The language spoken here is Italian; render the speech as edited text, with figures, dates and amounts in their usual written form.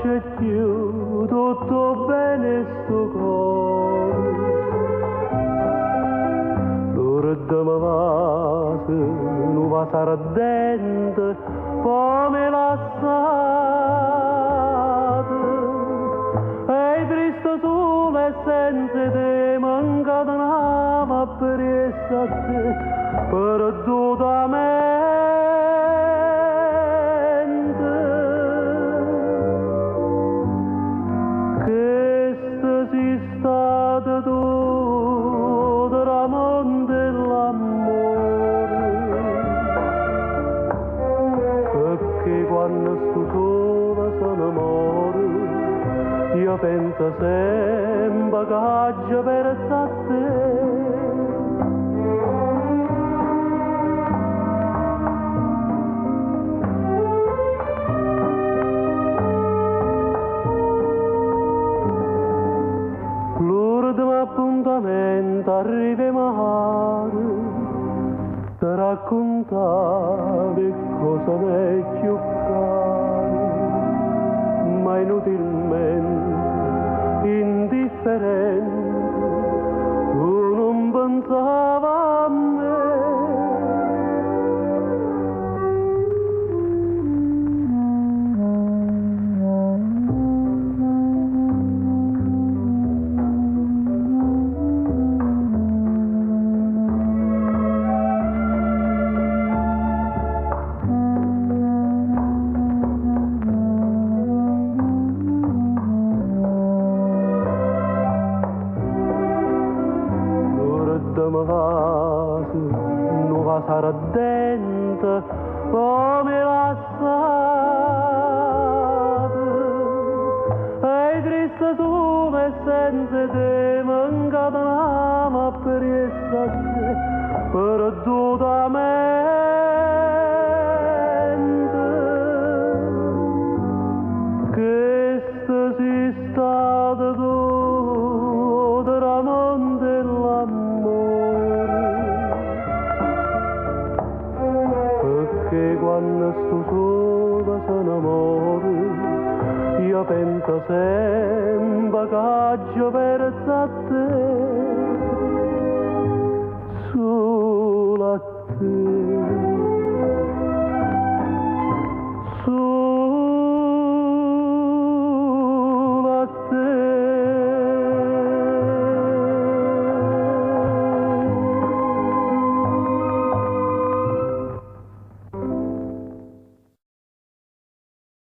c'è più tutto bene sto cuore. L'ora mi va, se non va sarà ardente, poi mi lasciate. E triste sole senza te, mancata una per essa a te, perdutamente. Questa si stata tu, tramonto dell'amore, perché quando sto sola sono amore, io penso sempre che oggi perso a te. L'ultimo appuntamento arriviamo, ti raccontavi cosa mi è più caro, ma inutilmente indifferente, tu non pensavi a me. Non va sarà ardente, poi mi lasciate. E triste sole senza te, mancata un'ama per essa a te, perdutamente. Questa si stata tu, tramonto dell'amore, perché quando sto sola sono amore, io penso sempre che oggi perso a te, solo a te.